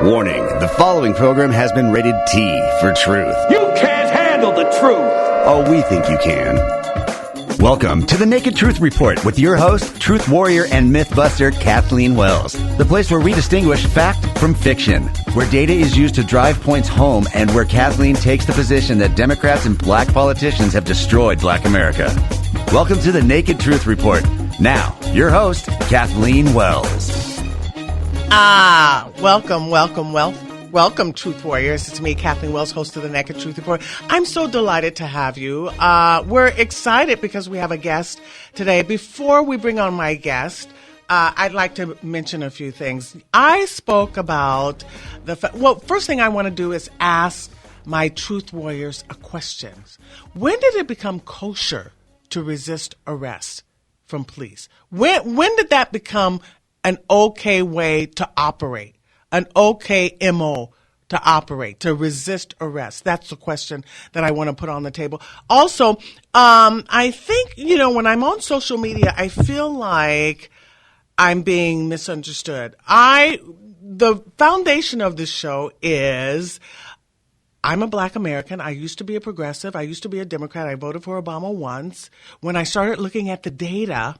Warning, the following program has been rated T for truth. You can't handle the truth! Oh, we think you can. Welcome to the Naked Truth Report with your host, truth warrior and mythbuster Kathleen Wells. The place where we distinguish fact from fiction, where data is used to drive points home, and where Kathleen takes the position that Democrats and black politicians have destroyed black America. Welcome to the Naked Truth Report. Now, your host, Kathleen Wells. Welcome, Truth Warriors. It's me, Kathleen Wells, host of the Naked Truth Report. I'm so delighted to have you. We're excited because we have a guest today. Before we bring on my guest, I'd like to mention a few things. I spoke about first thing I want to do is ask my Truth Warriors a question. When did it become kosher to resist arrest from police? When did that become an okay way to operate, an okay MO to operate, to resist arrest? That's the question that I want to put on the table. Also, I think, when I'm on social media, I feel like I'm being misunderstood. The foundation of this show is I'm a black American. I used to be a progressive. I used to be a Democrat. I voted for Obama once. When I started looking at the data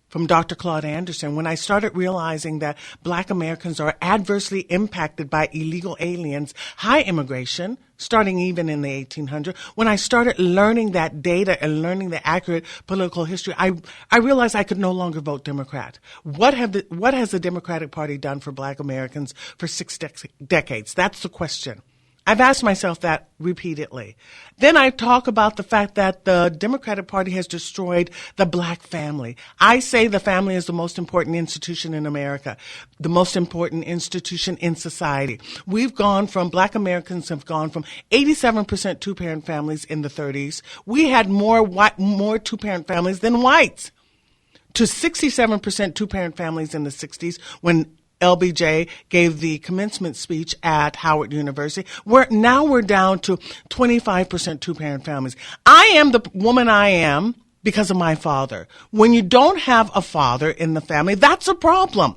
from Dr. Claude Anderson, when I started realizing that black Americans are adversely impacted by illegal aliens, high immigration, starting even in the 1800s, when I started learning that data and learning the accurate political history, I realized I could no longer vote Democrat. What has the Democratic Party done for black Americans for 6 decades? That's the question. I've asked myself that repeatedly. Then I talk about the fact that the Democratic Party has destroyed the black family. I say the family is the most important institution in America, the most important institution in society. Black Americans have gone from 87% two-parent families in the 30s. We had more two-parent families than whites, to 67% two-parent families in the 60s when LBJ gave the commencement speech at Howard University. We're down to 25% two-parent families. I am the woman I am because of my father. When you don't have a father in the family, that's a problem.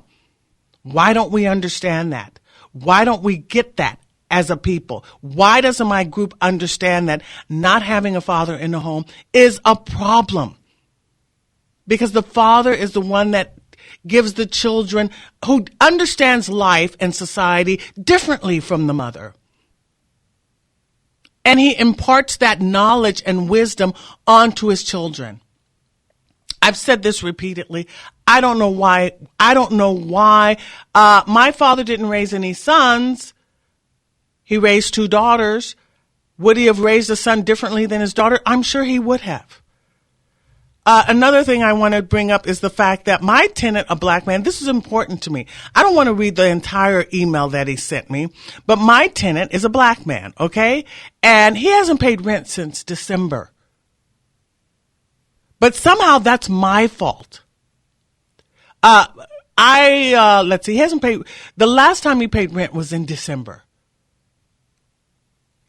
Why don't we understand that? Why don't we get that as a people? Why doesn't my group understand that not having a father in the home is a problem? Because the father is the one that gives the children, who understands life and society differently from the mother. And he imparts that knowledge and wisdom onto his children. I've said this repeatedly. I don't know why. My father didn't raise any sons. He raised 2 daughters. Would he have raised a son differently than his daughter? I'm sure he would have. Another thing I want to bring up is the fact that my tenant, a black man, this is important to me. I don't want to read the entire email that he sent me, but my tenant is a black man, okay? And he hasn't paid rent since December. But somehow that's my fault. Let's see, he hasn't paid, the last time he paid rent was in December.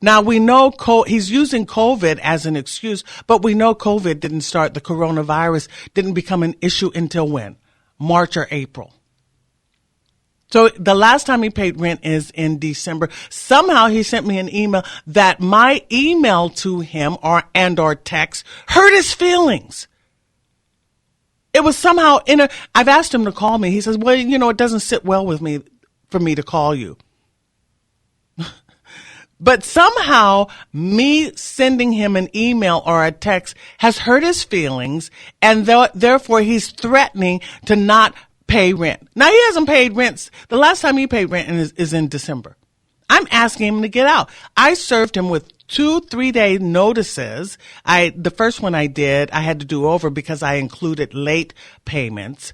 Now, we know he's using COVID as an excuse, but we know COVID didn't start, the coronavirus didn't become an issue until when? March or April. So the last time he paid rent is in December. Somehow he sent me an email that my email to him or text hurt his feelings. It was somehow I've asked him to call me. He says, well, it doesn't sit well with me for me to call you. But somehow me sending him an email or a text has hurt his feelings, and therefore he's threatening to not pay rent. Now, he hasn't paid rent. The last time he paid rent is in December. I'm asking him to get out. I served him with 2 3-day notices. The first one I had to do over because I included late payments.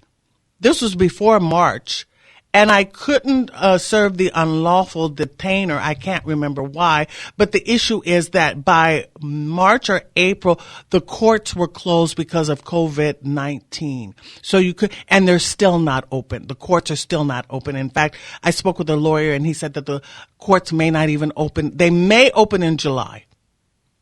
This was before March. And I couldn't serve the unlawful detainer. I can't remember why. But the issue is that by March or April, the courts were closed because of COVID-19. So and they're still not open. The courts are still not open. In fact, I spoke with a lawyer and he said that the courts may not even open. They may open in July.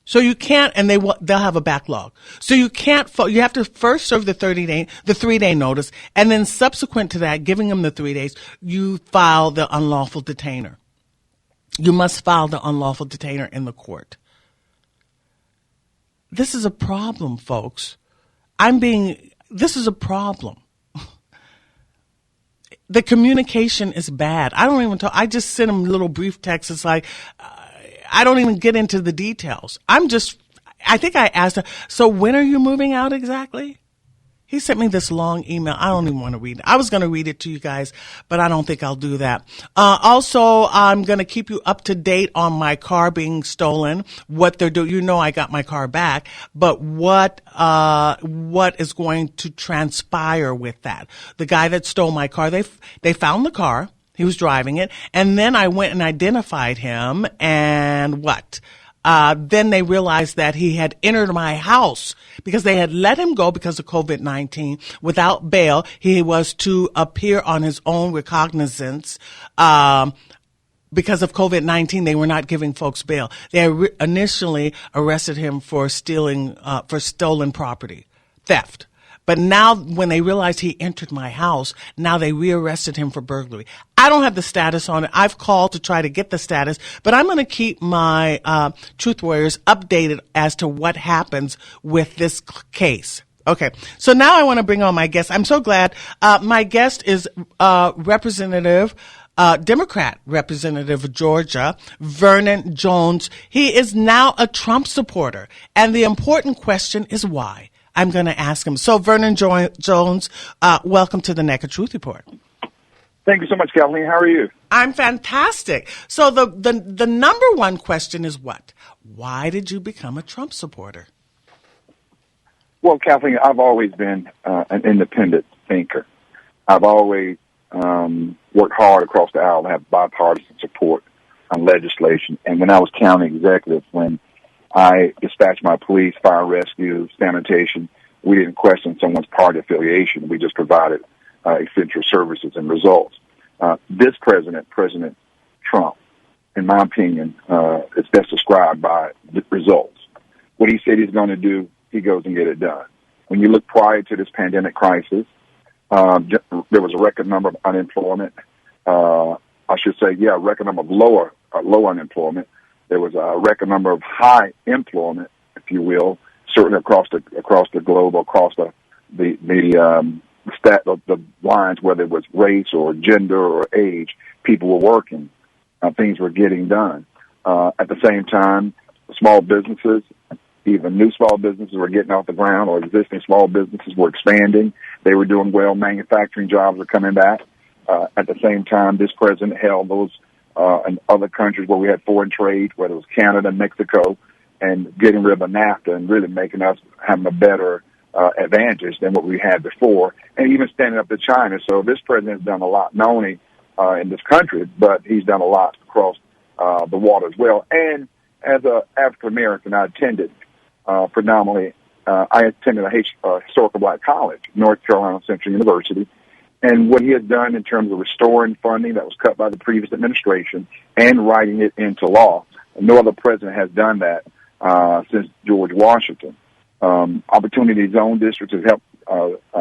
So you can't, and they'll have a backlog. So you can't, you have to first serve the 3-day notice, and then subsequent to that, giving them the 3 days, you file the unlawful detainer. You must file the unlawful detainer in the court. This is a problem, folks. This is a problem. The communication is bad. I don't even talk. I just send them little brief texts. It's like, I don't even get into the details. I think I asked her, so when are you moving out exactly? He sent me this long email. I don't even want to read it. I was going to read it to you guys, but I don't think I'll do that. Also, I'm going to keep you up to date on my car being stolen, what they're doing. You know, I got my car back, but what is going to transpire with that? The guy that stole my car, they found the car. He was driving it. And then I went and identified him, and what? Then they realized that he had entered my house because they had let him go because of COVID-19 without bail. He was to appear on his own recognizance. Because of COVID-19, they were not giving folks bail. They initially arrested him for stealing, for stolen property, theft. But now when they realized he entered my house, now they rearrested him for burglary. I don't have the status on it. I've called to try to get the status, but I'm going to keep my Truth Warriors updated as to what happens with this case. Okay, so now I want to bring on my guest. I'm so glad. My guest is Representative Democrat representative of Georgia, Vernon Jones. He is now a Trump supporter. And the important question is why. I'm going to ask him. So, Vernon Jones, welcome to the Naked Truth Report. Thank you so much, Kathleen. How are you? I'm fantastic. So the number one question is what? Why did you become a Trump supporter? Well, Kathleen, I've always been an independent thinker. I've always worked hard across the aisle to have bipartisan support on legislation. And when I was county executive, when I dispatched my police, fire rescue, sanitation, we didn't question someone's party affiliation. We just provided essential services and results. This president, President Trump, in my opinion, is best described by the results. What he said he's going to do, he goes and get it done. When you look prior to this pandemic crisis, there was a record number of unemployment. A record number of low unemployment. There was a record number of high employment, if you will, certainly across the globe, across the lines, whether it was race or gender or age. People were working. Things were getting done. At the same time, small businesses, even new small businesses, were getting off the ground, or existing small businesses were expanding. They were doing well. Manufacturing jobs were coming back. At the same time, this president held those in other countries where we had foreign trade, whether it was Canada, Mexico, and getting rid of NAFTA and really making us having a better advantage than what we had before, and even standing up to China. So this president has done a lot, not only in this country, but he's done a lot across the water as well. And as an African American, I attended predominantly, I attended a historical black college, North Carolina Central University. And what he has done in terms of restoring funding that was cut by the previous administration and writing it into law, no other president has done that since George Washington. Opportunity Zone districts have helped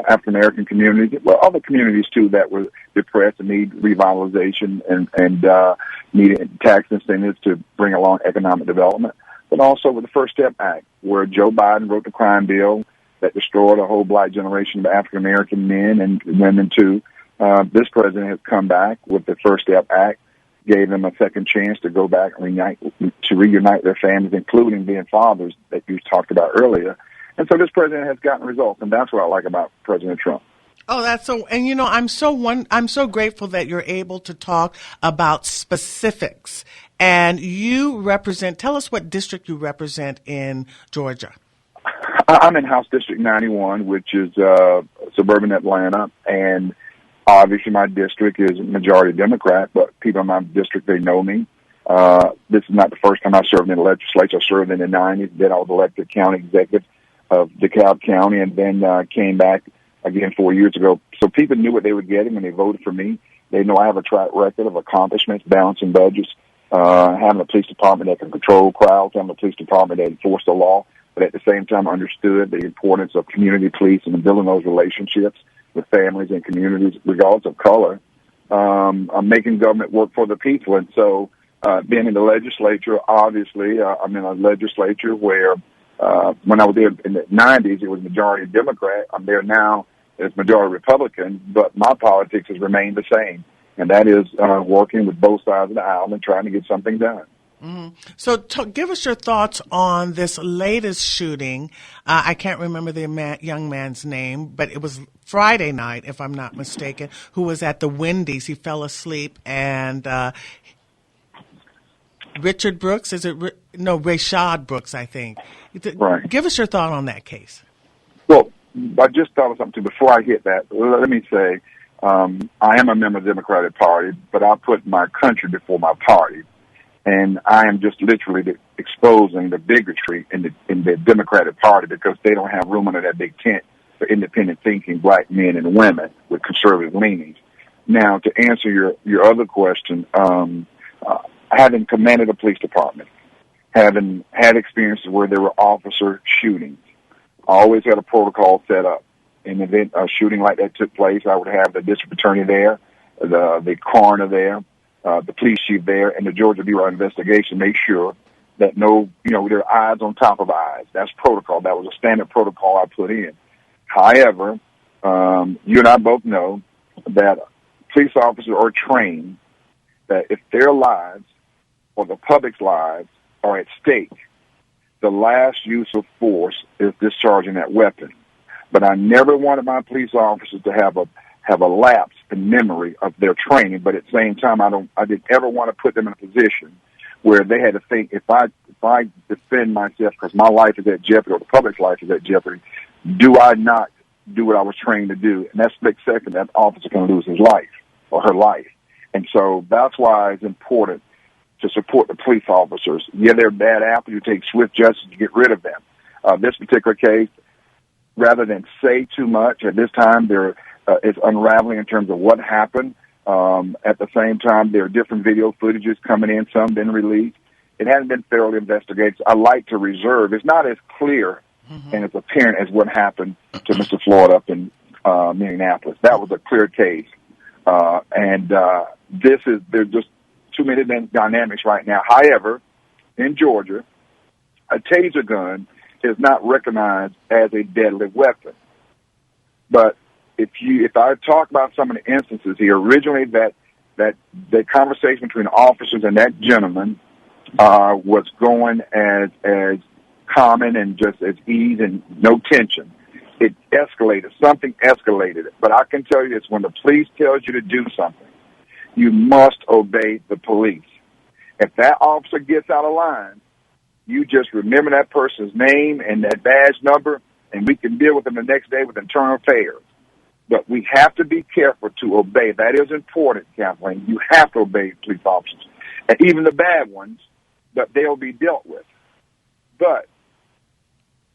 African-American communities, well, other communities, too, that were depressed and need revitalization and needed tax incentives to bring along economic development. But also with the First Step Act, where Joe Biden wrote the crime bill that destroyed a whole black generation of African-American men and women, too. This president has come back with the First Step Act, gave them a second chance to go back and reunite their families, including being fathers that you talked about earlier. And so this president has gotten results, and that's what I like about President Trump. Oh, that's so, and you know, I'm so grateful that you're able to talk about specifics. And you tell us what district you represent in Georgia. I'm in House District 91, which is suburban Atlanta, and obviously my district is majority Democrat, but people in my district, they know me. This is not the first time I've served in the legislature. I served in the 90s, then I was elected county executive of DeKalb County, and then came back again 4 years ago. So people knew what they were getting when they voted for me. They know I have a track record of accomplishments, balancing budgets, having a police department that can control crowds, having a police department that enforce the law, but at the same time understood the importance of community police and building those relationships with families and communities, regardless of color, making government work for the people. And so, being in the legislature, obviously, I'm in a legislature where, when I was there in the 90s, it was majority Democrat. I'm there now, it's majority Republican, but my politics has remained the same. And that is working with both sides of the aisle and trying to get something done. Mm-hmm. So give us your thoughts on this latest shooting. I can't remember the young man's name, but it was Friday night, if I'm not mistaken, who was at the Wendy's. He fell asleep, and Richard Brooks, Rayshad Brooks, I think. Right. Give us your thought on that case. Well, I just thought of something. Before I hit that, let me say, I am a member of the Democratic Party, but I put my country before my party. And I am just literally exposing the bigotry in the Democratic Party because they don't have room under that big tent for independent thinking black men and women with conservative leanings. Now, to answer your other question, having commanded a police department, having had experiences where there were officer shootings, I always had a protocol set up. In the event a shooting like that took place, I would have the district attorney there, the coroner there, the police chief there, and the Georgia Bureau of Investigation make sure that there are eyes on top of eyes. That's protocol. That was a standard protocol I put in. However, you and I both know that police officers are trained that if their lives or the public's lives are at stake, the last use of force is discharging that weapon. But I never wanted my police officers to have a lapse in memory of their training. But at the same time, I didn't ever want to put them in a position where they had to think, if I defend myself because my life is at jeopardy or the public's life is at jeopardy, do I not do what I was trained to do? And that split second, that officer can lose his life or her life. And so that's why it's important to support the police officers. Yeah, they're bad apples. You take swift justice to get rid of them. This particular case, rather than say too much, at this time it's unraveling in terms of what happened. At the same time, there are different video footages coming in, some been released. It hasn't been thoroughly investigated. I like to reserve. It's not as clear and as apparent as what happened to Mr. Floyd up in Minneapolis. That was a clear case. There's just too many dynamics right now. However, in Georgia, a taser gun is not recognized as a deadly weapon. But if I talk about some of the instances here, originally that the conversation between officers and that gentleman was going as common and just as ease and no tension. It escalated. Something escalated. But I can tell you this, when the police tells you to do something, you must obey the police. If that officer gets out of line, you just remember that person's name and that badge number, and we can deal with them the next day with internal affairs. But we have to be careful to obey. That is important, Kathleen. You have to obey police officers. And even the bad ones, that they'll be dealt with. But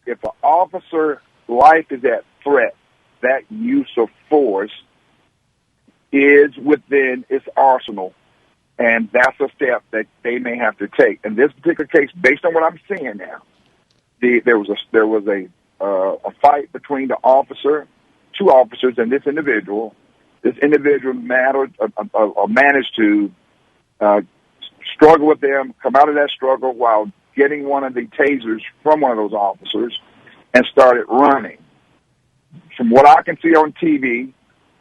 if an officer's life is at threat, that use of force is within its arsenal. And that's a step that they may have to take. In this particular case, based on what I'm seeing now, there was a fight between two officers, and this individual. This individual managed to struggle with them, come out of that struggle while getting one of the tasers from one of those officers, and started running. From what I can see on TV,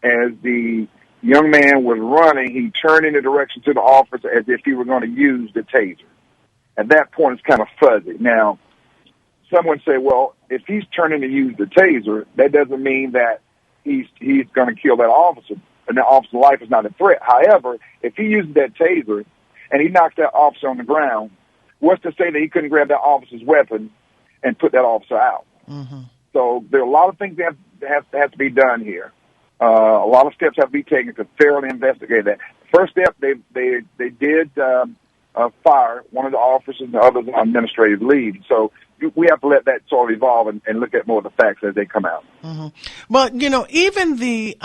as the young man was running, he turned in the direction to the officer as if he were going to use the taser. At that point, it's kind of fuzzy. Now, someone say, well, if he's turning to use the taser, that doesn't mean that he's going to kill that officer, and that officer's life is not a threat. However, if he uses that taser and he knocks that officer on the ground, what's to say that he couldn't grab that officer's weapon and put that officer out? Mm-hmm. So there are a lot of things that have to be done here. A lot of steps have to be taken to thoroughly investigate that. First step, they did fire one of the officers and the others on administrative leave. So we have to let that sort of evolve and look at more of the facts as they come out. Mm-hmm. Well, even the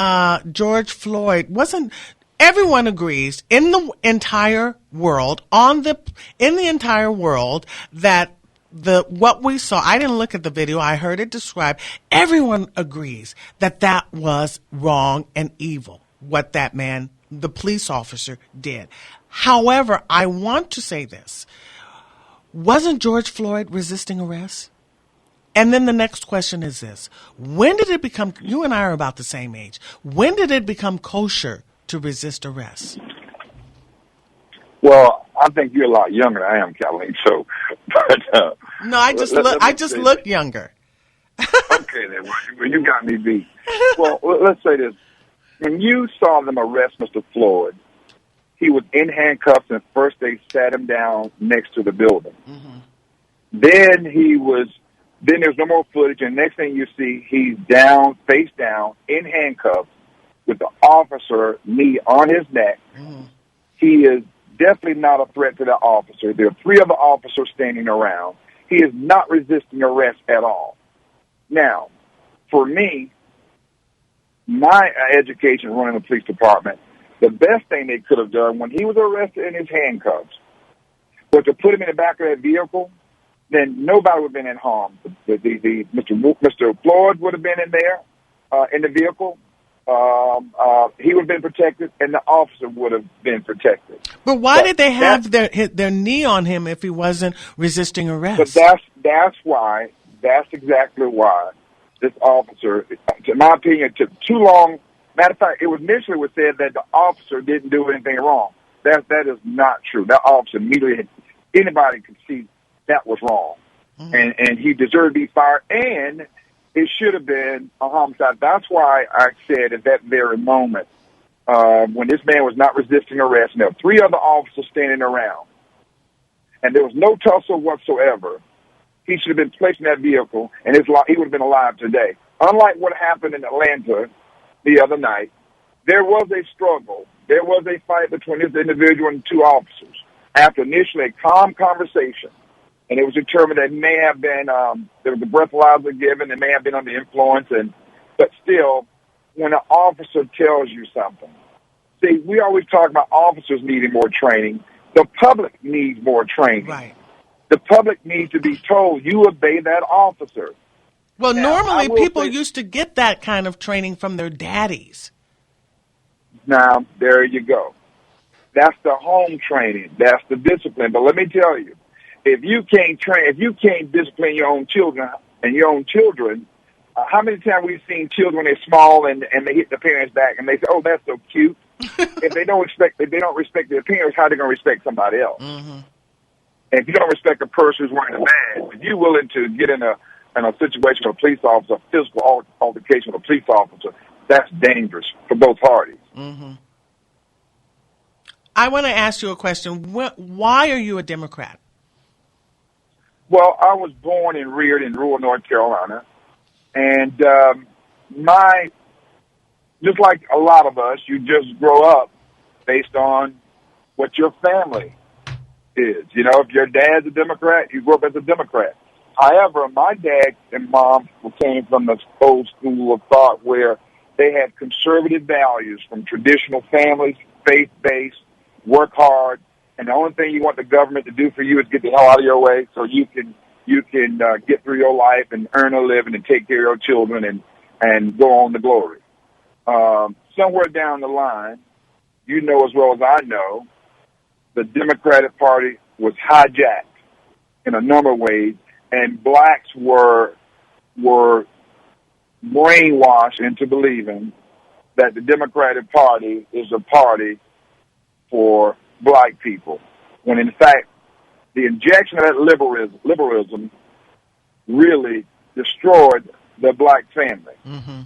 George Floyd wasn't everyone agrees in the entire world, that what we saw, I didn't look at the video, I heard it described. Everyone agrees that that was wrong and evil, what that man, the police officer, did. However, I want to say this. Wasn't George Floyd resisting arrest? And then the next question is this. When did it become, you and I are about the same age, when did it become kosher to resist arrest? Well, I think you're a lot younger than I am, Kathleen. So, but no, I just look younger. Okay, then. Well, you got me beat. Well, let's say this: when you saw them arrest Mr. Floyd, he was in handcuffs, and first they sat him down next to the building. Mm-hmm. Then there's no more footage, and next thing you see, he's down, face down, in handcuffs, with the officer knee on his neck. Mm-hmm. He is definitely not a threat to the officer. There are 3 other officers standing around. He is not resisting arrest at all. Now, for me, my education running the police department, the best thing they could have done when he was arrested in his handcuffs was to put him in the back of that vehicle. Then nobody would have been in harm. Mr. Floyd would have been in there in the vehicle. He would have been protected, and the officer would have been protected. But why did they have their knee on him if he wasn't resisting arrest? But that's exactly why this officer, in my opinion, took too long. Matter of fact, it was initially said that the officer didn't do anything wrong. That is not true. That officer immediately, anybody could see that was wrong, and he deserved to be fired, and it should have been a homicide. That's why I said at that very moment, when this man was not resisting arrest, and there were 3 other officers standing around, and there was no tussle whatsoever, he should have been placed in that vehicle, and he would have been alive today. Unlike what happened in Atlanta the other night, there was a struggle. There was a fight between this individual and 2 officers. After initially a calm conversation, and it was determined that it may have been, there was a breathalyzer given, it may have been under influence, but still, when an officer tells you something, see, we always talk about officers needing more training. The public needs more training. Right. The public needs to be told, you obey that officer. Well, now, normally people used to get that kind of training from their daddies. Now, there you go. That's the home training. That's the discipline. But let me tell you, if you can't discipline your own children, how many times we've seen children when they're small and they hit the parents' back and they say, "Oh, that's so cute." If they don't respect their parents, how are they going to respect somebody else? Mm-hmm. And if you don't respect a person who's wearing a badge, if you're willing to get in a situation with a police officer, a physical altercation with a police officer, that's dangerous for both parties. Mm-hmm. I want to ask you a question. Why are you a Democrat? Well, I was born and reared in rural North Carolina, and just like a lot of us, you just grow up based on what your family is. You know, if your dad's a Democrat, you grow up as a Democrat. However, my dad and mom came from the old school of thought where they had conservative values from traditional families, faith-based, work hard, and the only thing you want the government to do for you is get the hell out of your way so you can get through your life and earn a living and take care of your children and go on to glory. Somewhere down the line, you know as well as I know, the Democratic Party was hijacked in a number of ways, and blacks were brainwashed into believing that the Democratic Party is a party for black people, when in fact the injection of that liberalism really destroyed the black family. Mm-hmm.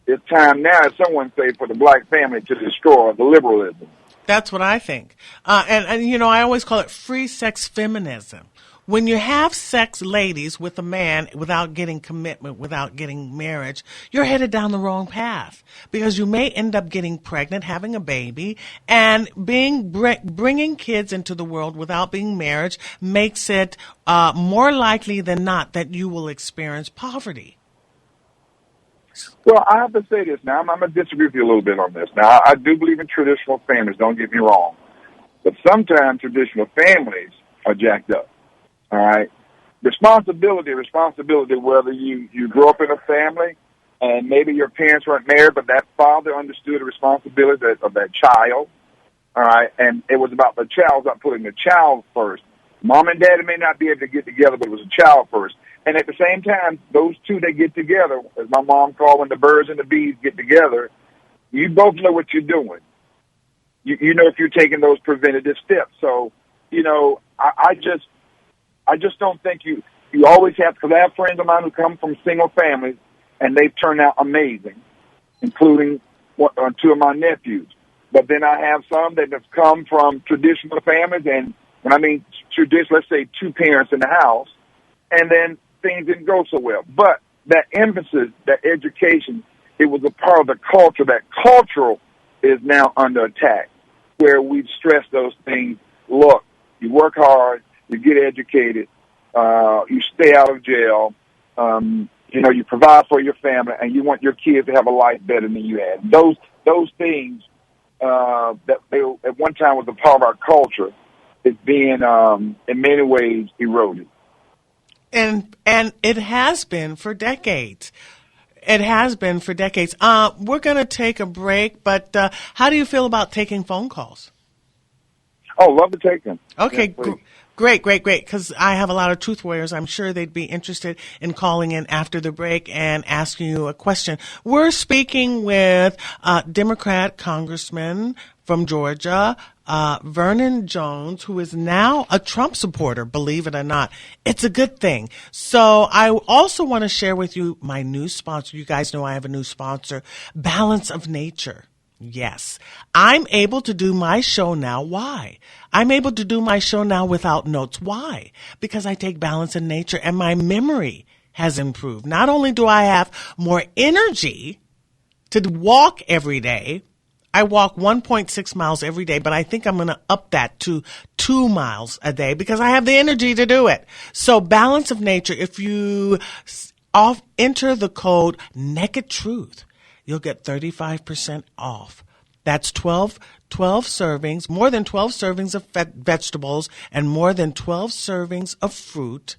It's time now, as someone say, for the black family to destroy the liberalism. That's what I think. And you know, I always call it free sex feminism. When you have sex, ladies, with a man without getting commitment, without getting marriage, you're headed down the wrong path, because you may end up getting pregnant, having a baby, and bringing kids into the world without being married makes it more likely than not that you will experience poverty. Well, I have to say this now. I'm going to disagree with you a little bit on this. Now, I do believe in traditional families. Don't get me wrong. But sometimes traditional families are jacked up. All right? Responsibility, whether you grew up in a family and maybe your parents weren't married, but that father understood the responsibility of that child. All right? And it was about the child, about putting the child first. Mom and daddy may not be able to get together, but it was a child first. And at the same time, those two, they get together, as my mom called when the birds and the bees get together, you both know what you're doing. You know if you're taking those preventative steps. So, I just don't think you always have, because I have friends of mine who come from single families, and they've turned out amazing, including two of my nephews. But then I have some that have come from traditional families, and when I mean traditional, let's say two parents in the house, and then things didn't go so well. But that emphasis, that education, it was a part of the culture. That cultural is now under attack, where we stress those things. Look, you work hard, you get educated, you stay out of jail, you provide for your family, and you want your kids to have a life better than you had. Those things that they at one time was a part of our culture is being in many ways eroded. And it has been for decades. It has been for decades. We're going to take a break, but how do you feel about taking phone calls? Oh, love to take them. Okay, yes, great, because I have a lot of truth warriors. I'm sure they'd be interested in calling in after the break and asking you a question. We're speaking with Democrat Congressman from Georgia, Vernon Jones, who is now a Trump supporter, believe it or not. It's a good thing. So I also want to share with you my new sponsor. You guys know I have a new sponsor, Balance of Nature. Yes, I'm able to do my show now. Why? I'm able to do my show now without notes. Why? Because I take Balance in Nature and my memory has improved. Not only do I have more energy to walk every day, I walk 1.6 miles every day, but I think I'm going to up that to 2 miles a day because I have the energy to do it. So Balance of Nature, if you enter the code Naked Truth, you'll get 35% off. That's 12 servings, more than 12 servings of vegetables and more than 12 servings of fruit.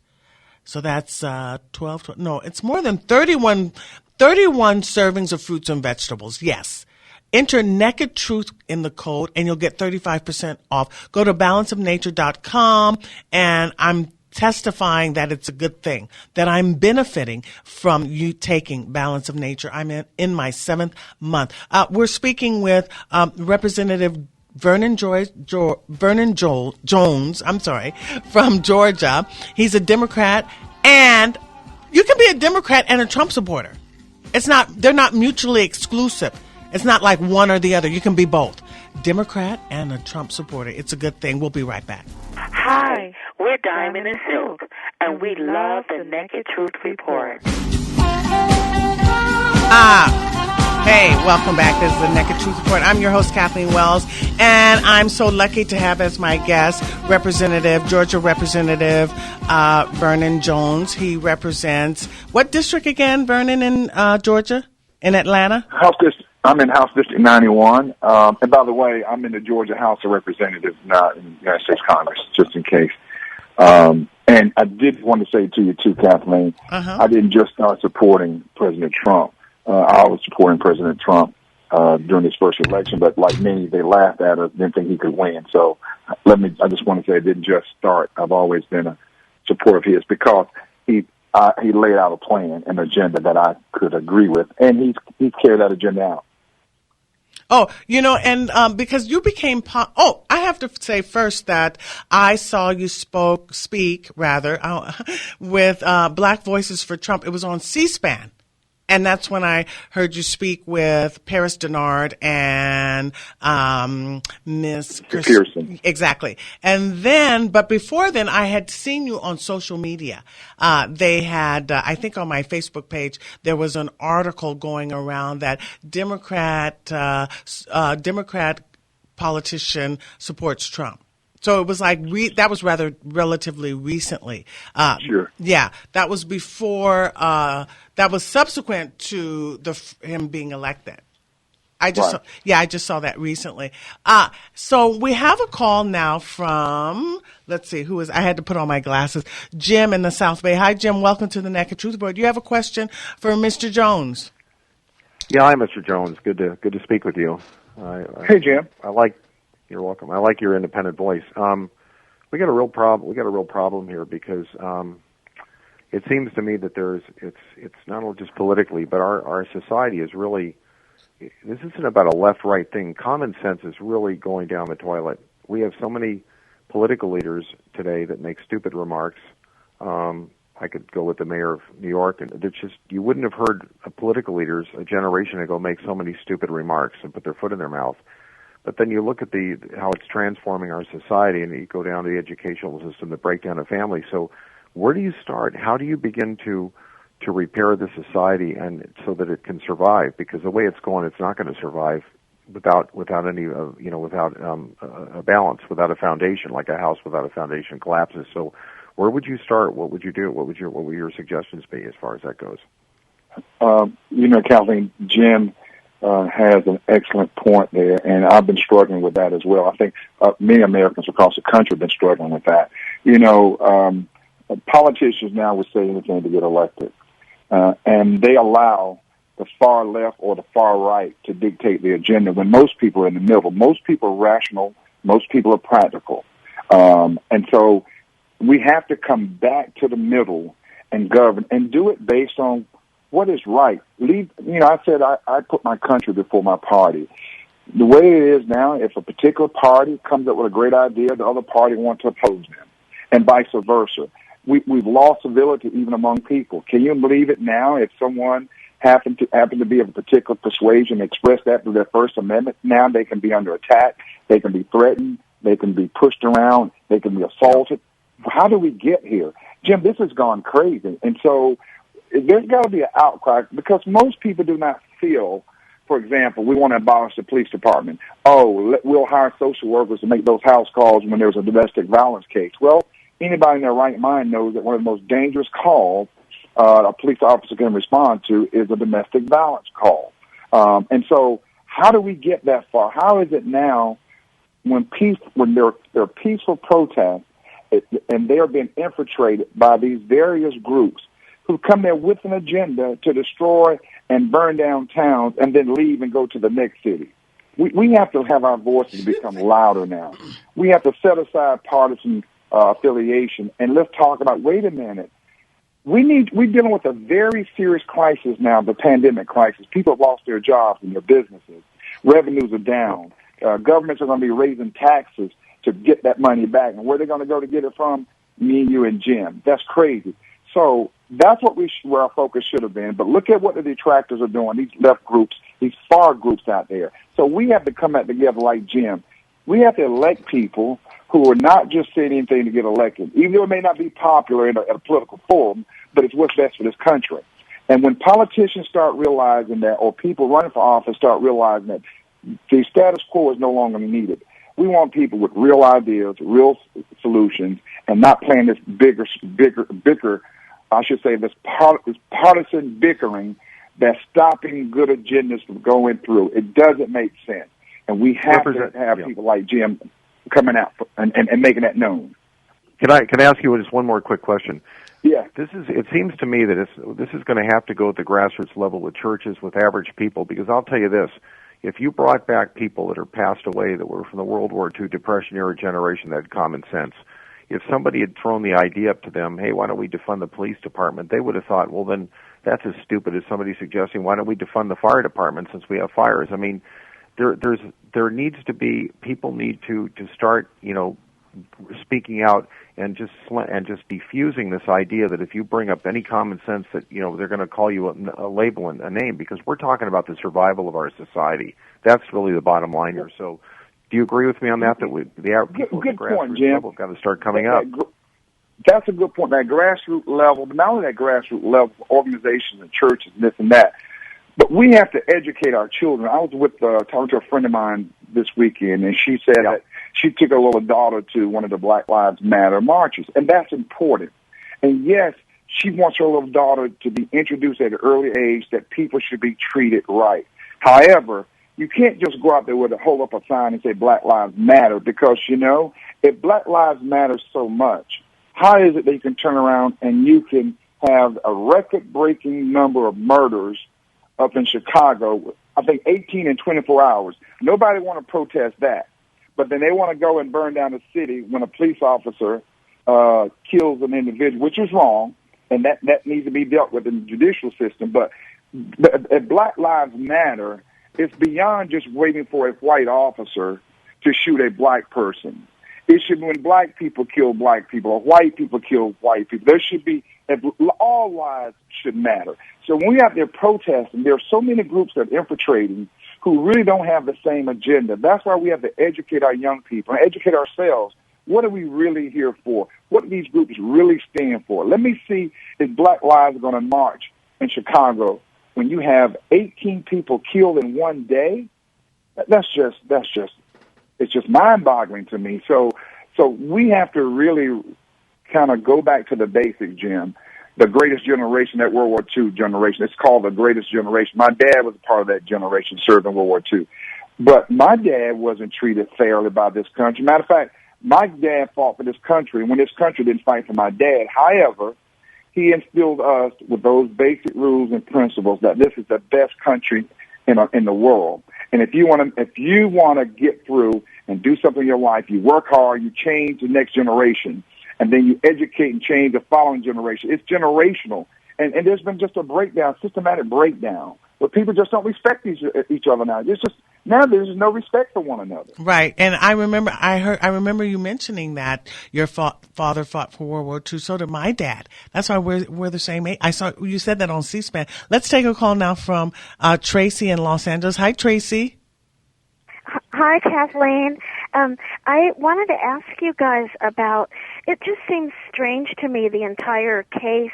So that's it's more than 31 servings of fruits and vegetables. Yes. Enter Naked Truth in the code and you'll get 35% off. Go to balanceofnature.com and I'm testifying that it's a good thing, that I'm benefiting from you taking Balance of Nature. I'm in my 7th month. We're speaking with Representative Vernon Jones, from Georgia. He's a Democrat, and you can be a Democrat and a Trump supporter. They're not mutually exclusive. It's not like one or the other. You can be both. Democrat and a Trump supporter. It's a good thing. We'll be right back. Hi, we're Diamond and Silk, and we love the Naked Truth Report. Hey, welcome back. This is the Naked Truth Report. I'm your host, Kathleen Wells, and I'm so lucky to have as my guest Georgia Representative Vernon Jones. He represents what district again, Vernon, in Georgia, in Atlanta? I'm in House District 91. And by the way, I'm in the Georgia House of Representatives, not in the United States Congress, just in case. And I did want to say to you, too, Kathleen, I didn't just start supporting President Trump. I was supporting President Trump during his first election, but like many, they laughed at us, didn't think he could win. So I just want to say I didn't just start. I've always been a supporter of his because he laid out a plan, an agenda that I could agree with, and he's carried that agenda out. Oh, and because you became I have to say first that I saw you speak with Black Voices for Trump. It was on C-SPAN. And that's when I heard you speak with Paris Denard and Miss Pearson. Exactly. And then, but before then, I had seen you on social media. They had, I think on my Facebook page, there was an article going around that Democrat politician supports Trump. So it was like that was rather relatively recently. Sure. Yeah, that was before. That was subsequent to him being elected. I just saw that recently. So we have a call now from, let's see, who is, I had to put on my glasses, Jim in the South Bay. Hi, Jim. Welcome to the Naked Truth Report. Do you have a question for Mr. Jones? Yeah, hi, Mr. Jones. Good to speak with you. Hey, Jim. You're welcome. I like your independent voice. We got a real problem. We got a real problem here because it seems to me that it's not only just politically, but our society is really. This isn't about a left-right thing. Common sense is really going down the toilet. We have so many political leaders today that make stupid remarks. I could go with the mayor of New York, and it's just you wouldn't have heard political leaders a generation ago make so many stupid remarks and put their foot in their mouth. But then you look at how it's transforming our society, and you go down to the educational system, the breakdown of families. So where do you start? How do you begin to repair the society and so that it can survive? Because the way it's going, it's not going to survive without any without a balance, without a foundation. Like a house without a foundation collapses. So where would you start? What would you do? What would your suggestions be as far as that goes? Kathleen, Jim has an excellent point there, and I've been struggling with that as well. I think many Americans across the country have been struggling with that. Politicians now would say anything to get elected. And they allow the far left or the far right to dictate the agenda when most people are in the middle. Most people are rational. Most people are practical. And so we have to come back to the middle and govern and do it based on what is right. I said I put my country before my party. The way it is now, if a particular party comes up with a great idea, the other party wants to oppose them, and vice versa. We've lost civility even among people. Can you believe it now? If someone happened to be of a particular persuasion, express that through their First Amendment, now they can be under attack, they can be threatened, they can be pushed around, they can be assaulted. How do we get here? Jim, this has gone crazy. And so there's got to be an outcry because most people do not feel, for example, we want to abolish the police department. We'll hire social workers to make those house calls when there's a domestic violence case. Well, anybody in their right mind knows that one of the most dangerous calls a police officer can respond to is a domestic violence call. And so how do we get that far? How is it now when there are peaceful protests and they are being infiltrated by these various groups who come there with an agenda to destroy and burn down towns and then leave and go to the next city? We have to have our voices become louder now. We have to set aside partisan affiliation, and let's talk about, wait a minute, we're dealing with a very serious crisis now, the pandemic crisis. People have lost their jobs and their businesses. Revenues are down. Governments are going to be raising taxes to get that money back. And where they're going to go to get it from? Me, you, and Jim. That's crazy. So that's where our focus should have been. But look at what the detractors are doing, these left groups, these far groups out there. So we have to come back together like Jim. We have to elect people who are not just saying anything to get elected, even though it may not be popular in a political forum, but it's what's best for this country. And when politicians start realizing that, or people running for office start realizing that the status quo is no longer needed, we want people with real ideas, real solutions, and not playing this bicker, I should say, this partisan bickering that's stopping good agendas from going through. It doesn't make sense. And we have to have people like Jim coming out and making that known. Can I ask you just one more quick question? Yeah. It seems to me that this is going to have to go at the grassroots level with churches, with average people, because I'll tell you this, if you brought back people that are passed away that were from the World War II Depression era generation that had common sense, if somebody had thrown the idea up to them, hey, why don't we defund the police department, they would have thought, well, then that's as stupid as somebody suggesting, why don't we defund the fire department since we have fires? I mean, there needs to be, people need to start, speaking out and just defusing this idea that if you bring up any common sense that, they're going to call you a label and a name, because we're talking about the survival of our society. That's really the bottom line here. So do you agree with me on that, that the people at the grassroots level have got to start coming up? That's a good point. That grassroots level, but not only that grassroots level, organizations and churches and this and that, but we have to educate our children. I was talking to a friend of mine this weekend, and she said that she took her little daughter to one of the Black Lives Matter marches, and that's important. And yes, she wants her little daughter to be introduced at an early age that people should be treated right. However, you can't just go out there with hold up a sign and say Black Lives Matter, because, if Black Lives Matter so much, how is it that you can turn around and you can have a record-breaking number of murders up in Chicago, I think 18 in 24 hours? Nobody want to protest that. But then they want to go and burn down the city when a police officer kills an individual, which is wrong, and that needs to be dealt with in the judicial system. But Black Lives Matter, it's beyond just waiting for a white officer to shoot a black person. It should be when black people kill black people or white people kill white people. There should be, all lives should matter. So when we're out there protesting, there are so many groups that are infiltrating who really don't have the same agenda. That's why we have to educate our young people and educate ourselves. What are we really here for? What do these groups really stand for? Let me see if Black Lives are going to march in Chicago when you have 18 people killed in one day. It's just mind-boggling to me. So we have to really kind of go back to the basics, Jim. The greatest generation, that World War II generation. It's called the greatest generation. My dad was a part of that generation, served in World War II. But my dad wasn't treated fairly by this country. Matter of fact, my dad fought for this country when this country didn't fight for my dad. However, he instilled us with those basic rules and principles that this is the best country in the world. And if you want to get through and do something in your life, you work hard, you change the next generation, and then you educate and change the following generation. It's generational. And there's been just a breakdown, systematic breakdown, where people just don't respect each other now. Now there's no respect for one another. Right. And I remember you mentioning that your father fought for World War II. So did my dad. That's why we're the same age. I saw you said that on C-SPAN. Let's take a call now from Tracy in Los Angeles. Hi, Tracy. Hi, Kathleen. I wanted to ask you guys about, it just seems strange to me, the entire case.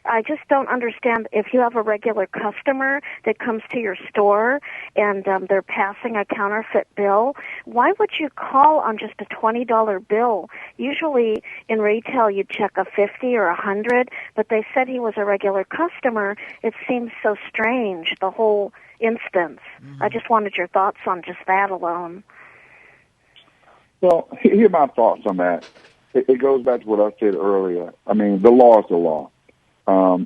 I just don't understand if you have a regular customer that comes to your store and they're passing a counterfeit bill, why would you call on just a $20 bill? Usually in retail you check a $50 or $100, but they said he was a regular customer. It seems so strange, the whole instance. Mm-hmm. I just wanted your thoughts on just that alone. Well, here are my thoughts on that. It goes back to what I said earlier. I mean, the law is the law.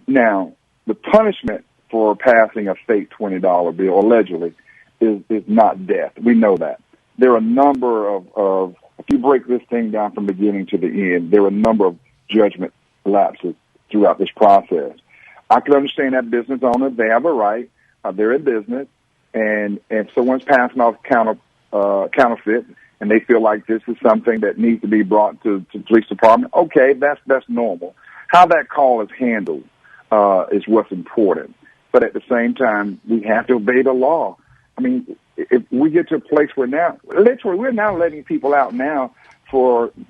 Now, the punishment for passing a fake $20 bill, allegedly, is not death. We know that. There are a number of, if you break this thing down from beginning to the end, there are a number of judgment lapses throughout this process. I can understand that business owners, they have a right. They're in business, and if someone's passing off counterfeit, and they feel like this is something that needs to be brought to the police department, okay, that's normal. How that call is handled is what's important. But at the same time, we have to obey the law. I mean, if we get to a place where now, literally, we're now letting people out now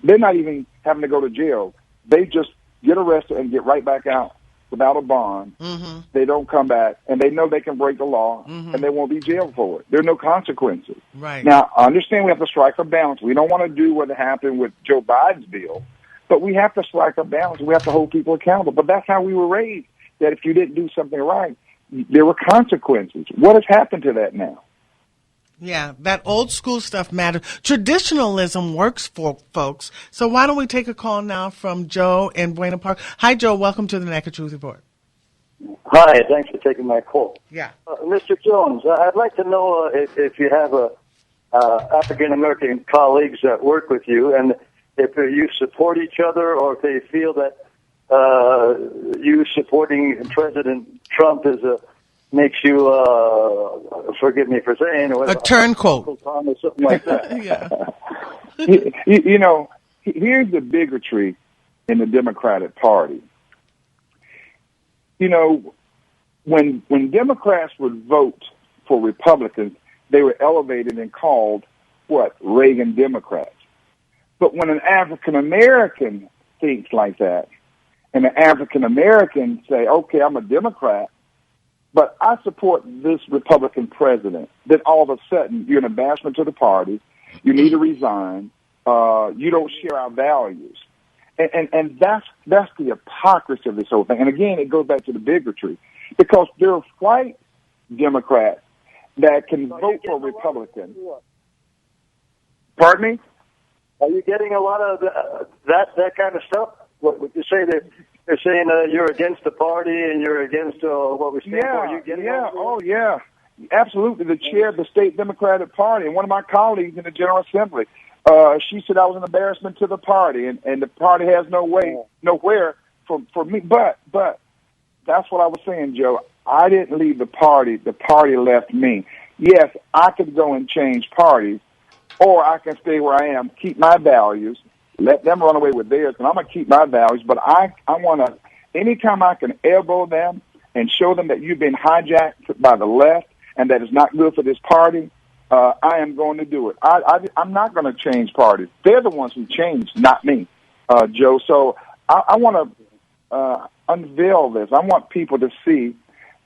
they're not even having to go to jail. They just get arrested and get right back out without a bond. Mm-hmm. They don't come back, and they know they can break the law, mm-hmm. and they won't be jailed for it. There are no consequences. Right. Now, I understand we have to strike a balance. We don't want to do what happened with Joe Biden's bill, but we have to strike a balance. We have to hold people accountable. But that's how we were raised, that if you didn't do something right, there were consequences. What has happened to that now? Yeah, that old school stuff matters. Traditionalism works for folks. So why don't we take a call now from Joe in Buena Park. Hi, Joe. Welcome to the Naked Truth Report. Hi. Thanks for taking my call. Yeah. Mr. Jones, I'd like to know if you have African-American colleagues that work with you, and if you support each other, or if they feel that you supporting President Trump makes you, forgive me for saying, a turncoat or something like that. Yeah. you know, here's the bigotry in the Democratic Party. You know, when Democrats would vote for Republicans, they were elevated and called, Reagan Democrats. But when an African-American thinks like that, and an African-American say, okay, I'm a Democrat, but I support this Republican president, then all of a sudden you're an embarrassment to the party. You need to resign. You don't share our values. And that's the hypocrisy of this whole thing. And again, it goes back to the bigotry, because there are white Democrats that can vote for Republicans. Pardon me? Are you getting a lot of that kind of stuff? What would you say that they're saying you're against the party and you're against what we stand for? Are you getting Absolutely. The chair of the state Democratic Party and one of my colleagues in the General Assembly, she said I was an embarrassment to the party, and the party has nowhere for me. But that's what I was saying, Joe. I didn't leave the party. The party left me. Yes, I could go and change parties, or I can stay where I am, keep my values, let them run away with theirs, and I'm going to keep my values. But I want to, anytime I can elbow them and show them that you've been hijacked by the left and that it's not good for this party, I am going to do it. I'm not going to change parties. They're the ones who change, not me, Joe. So I want to unveil this. I want people to see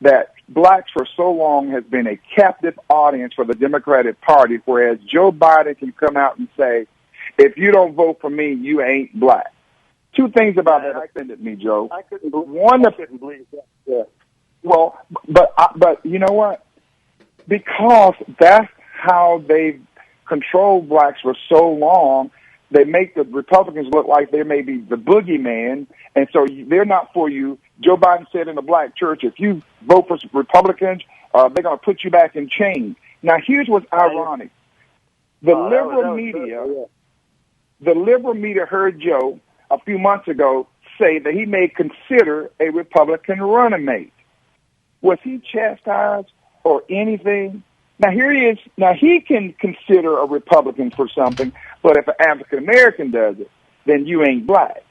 that blacks for so long has been a captive audience for the Democratic Party, whereas Joe Biden can come out and say, if you don't vote for me, you ain't black. Two things about that offended me, Joe. I couldn't believe that. Yeah. Well, but you know what? Because that's how they've controlled blacks for so long, they make the Republicans look like they may be the boogeyman, and so they're not for you. Joe Biden said in the black church, if you vote for Republicans, they're going to put you back in chains. Now, here's what's ironic. The liberal media heard Joe a few months ago say that he may consider a Republican running mate. Was he chastised or anything? Now, here he is. Now, he can consider a Republican for something, but if an African-American does it, then you ain't black.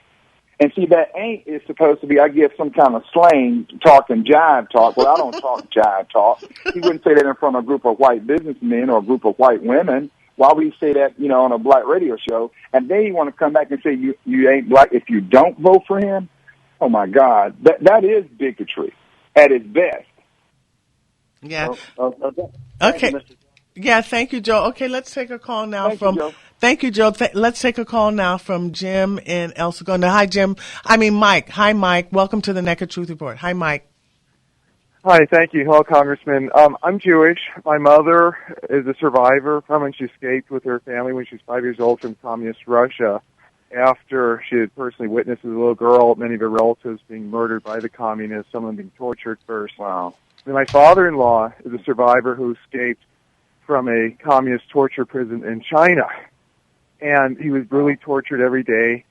And see, that ain't is supposed to be, I guess, some kind of slang talk and jive talk. Well, I don't talk jive talk. He wouldn't say that in front of a group of white businessmen or a group of white women. Why would he say that, on a black radio show? And then he want to come back and say you ain't black if you don't vote for him? Oh, my God. That is bigotry at its best. Yeah. Okay. Yeah, thank you, Joe. Okay, let's take a call now Thank you, Joe. Let's take a call now from Jim in El Segundo. Hi, Jim. Mike. Hi, Mike. Welcome to the Naked Truth Report. Hi, Mike. Hi, thank you. Hello, Congressman. I'm Jewish. My mother is a survivor from when she escaped with her family when she was 5 years old from communist Russia after she had personally witnessed as a little girl many of her relatives being murdered by the communists, some of them being tortured first. Wow. And my father-in-law is a survivor who escaped from a communist torture prison in China. And he was brutally tortured every day,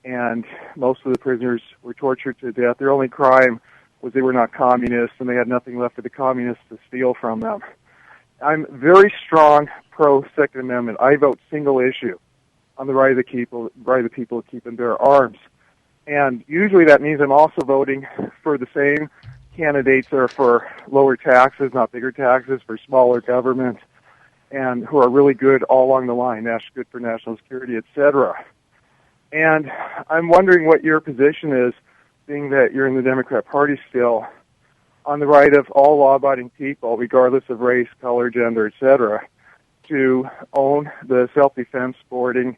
and most of the prisoners were tortured to death. Their only crime was they were not communists, and they had nothing left for the communists to steal from them. I'm very strong pro-Second Amendment. I vote single issue on the right of the people to keep and bear arms. And usually that means I'm also voting for the same candidates that are for lower taxes, not bigger taxes, for smaller government, and who are really good all along the line, good for national security, etc. And I'm wondering what your position is, being that you're in the Democrat Party still, on the right of all law-abiding people, regardless of race, color, gender, etc., to own the self-defense, sporting,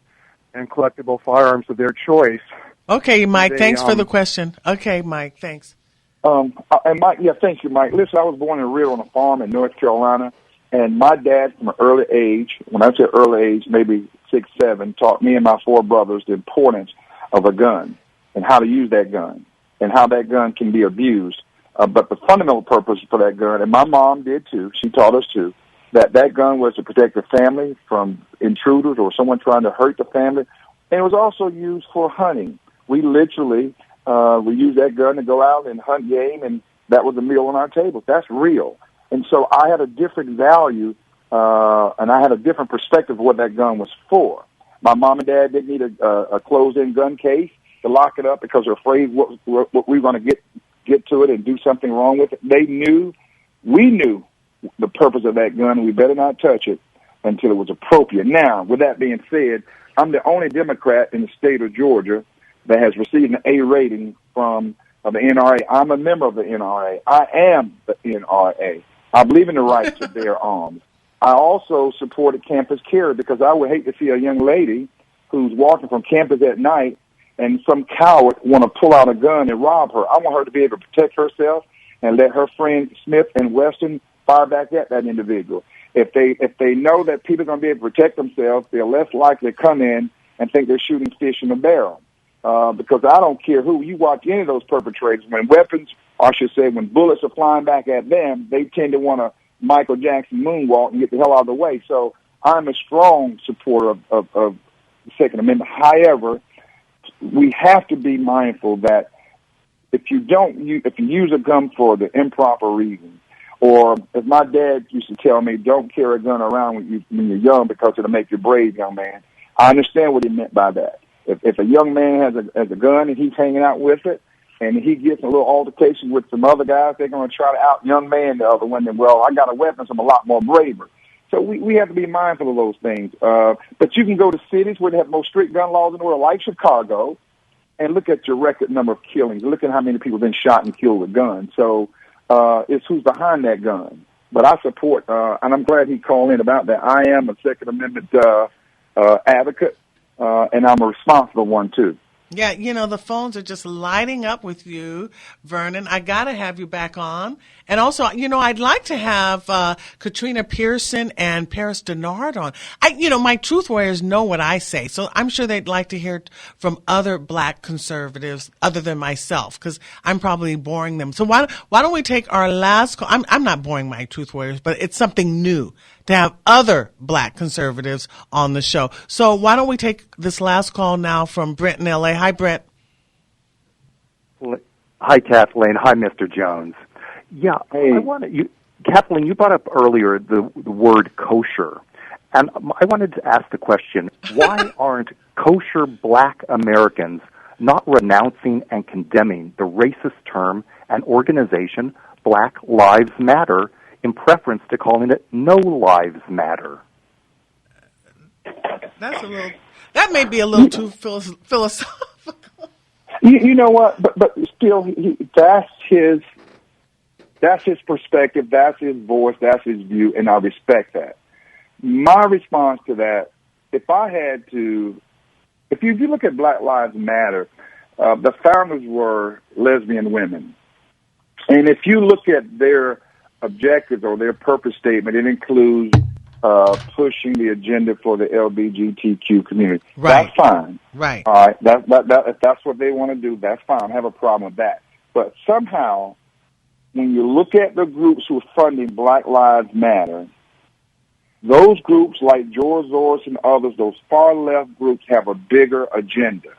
and collectible firearms of their choice. Okay, Mike, thanks for the question. Okay, Mike, thanks. And Mike, thank you, Mike. Listen, I was born and reared on a farm in North Carolina, and my dad, from an early age, when I say early age, maybe 6, 7, taught me and my 4 brothers the importance of a gun and how to use that gun and how that gun can be abused. But the fundamental purpose for that gun, and my mom did too, she taught us too, that gun was to protect the family from intruders or someone trying to hurt the family. And it was also used for hunting. We literally, we used that gun to go out and hunt game, and that was a meal on our table. That's real. And so I had a different value, and I had a different perspective of what that gun was for. My mom and dad didn't need a closed-in gun case to lock it up because they're afraid what we were going to get to it and do something wrong with it. We knew the purpose of that gun, and we better not touch it until it was appropriate. Now, with that being said, I'm the only Democrat in the state of Georgia that has received an A rating from the NRA. I'm a member of the NRA. I am the NRA. I believe in the right to bear arms. I also supported campus carry because I would hate to see a young lady who's walking from campus at night and some coward want to pull out a gun and rob her. I want her to be able to protect herself and let her friend Smith and Weston fire back at that individual. If they know that people are going to be able to protect themselves, they're less likely to come in and think they're shooting fish in a barrel. Because I don't care who you watch any of those perpetrators, when weapons, or I should say when bullets are flying back at them, they tend to want to Michael Jackson moonwalk and get the hell out of the way. So I'm a strong supporter of the Second Amendment. However, we have to be mindful that if you use a gun for the improper reasons, or as my dad used to tell me, don't carry a gun around when you're young because it'll make you brave, young man. I understand what he meant by that. If a young man has a gun and he's hanging out with it, and he gets a little altercation with some other guys, they're going to try to out young man the other one. And, well, I got a weapon, so I'm a lot more braver. So we have to be mindful of those things. But you can go to cities where they have the most strict gun laws in the world, like Chicago, and look at your record number of killings. Look at how many people have been shot and killed with guns. So it's who's behind that gun. But I support, and I'm glad he called in about that. I am a Second Amendment advocate, and I'm a responsible one, too. Yeah, the phones are just lighting up with you, Vernon. I got to have you back on. And also, I'd like to have Katrina Pearson and Paris Denard on. My Truth Warriors know what I say, so I'm sure they'd like to hear from other black conservatives other than myself, because I'm probably boring them. So why don't we take our last call? I'm not boring my Truth Warriors, but it's something new to have other black conservatives on the show. So why don't we take this last call now from Brent in L.A. Hi, Brent. Hi, Kathleen. Hi, Mr. Jones. Yeah, hey. Kathleen, you brought up earlier the word kosher, and I wanted to ask the question, why aren't kosher black Americans not renouncing and condemning the racist term and organization Black Lives Matter in preference to calling it No Lives Matter? That may be a little too philosophical. You know what? But still, that's his perspective, that's his voice, that's his view, and I respect that. My response to that, if you look at Black Lives Matter, the founders were lesbian women. And if you look at their objectives or their purpose statement, it includes pushing the agenda for the LGBTQ community. Right. That's fine. Right. All right. If that's what they want to do, that's fine. I don't have a problem with that. But somehow, when you look at the groups who are funding Black Lives Matter, those groups like George Soros and others, those far left groups, have a bigger agenda.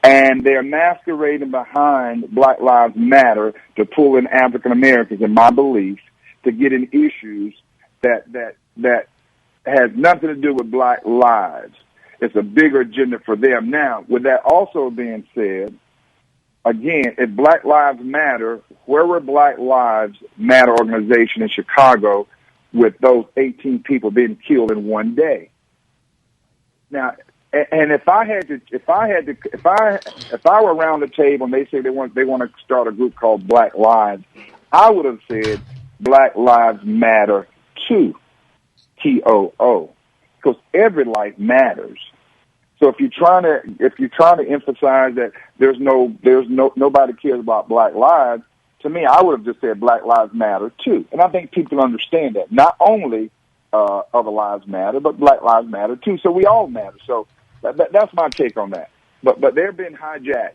And they're masquerading behind Black Lives Matter to pull in African Americans, in my belief, to get in issues that has nothing to do with black lives. It's a bigger agenda for them. Now, with that also being said, again, if Black Lives Matter, where were Black Lives Matter organization in Chicago with those 18 people being killed in one day? Now, and if I were around the table and they say they want to start a group called Black Lives, I would have said Black Lives Matter too, TOO, because every life matters. So if you're trying to emphasize that there's nobody cares about Black lives, to me, I would have just said Black Lives Matter too. And I think people understand that. Not only other lives matter, but Black Lives Matter too. So we all matter. So that's my take on that. But they're being hijacked.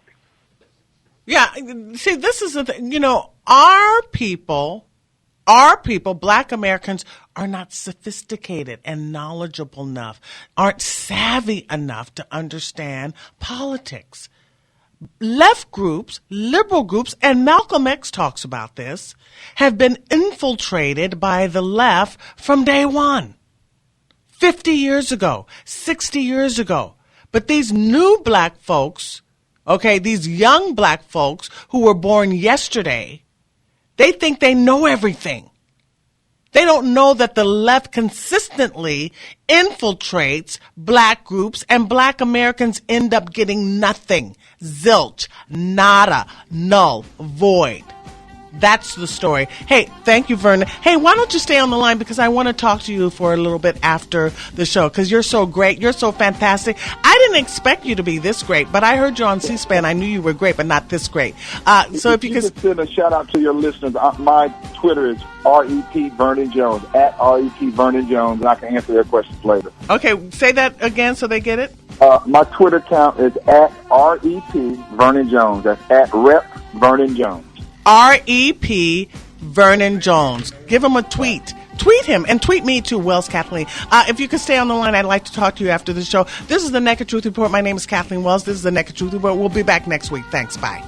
Yeah. See, this is the thing. Our people, Black Americans, are not sophisticated and knowledgeable enough, aren't savvy enough to understand politics. Left groups, liberal groups, and Malcolm X talks about this, have been infiltrated by the left from day one. 50 years ago, 60 years ago. But these new black folks, these young black folks who were born yesterday, they think they know everything. They don't know that the left consistently infiltrates black groups and black Americans end up getting nothing. Zilch, nada, null, void. That's the story. Hey, thank you, Vernon. Hey, why don't you stay on the line, because I want to talk to you for a little bit after the show, because you're so great. You're so fantastic. I didn't expect you to be this great, but I heard you on C-SPAN. I knew you were great, but not this great. So if you could send a shout out to your listeners, my Twitter is REP Vernon Jones, at REP Vernon Jones, and I can answer their questions later. Okay, say that again so they get it. My Twitter account is at REP Vernon Jones. That's at Rep Vernon Jones. REP Vernon Jones. Give him a tweet. Tweet him and tweet me too, Wells Kathleen. If you could stay on the line, I'd like to talk to you after the show. This is the Naked Truth Report. My name is Kathleen Wells. This is the Naked Truth Report. We'll be back next week. Thanks. Bye.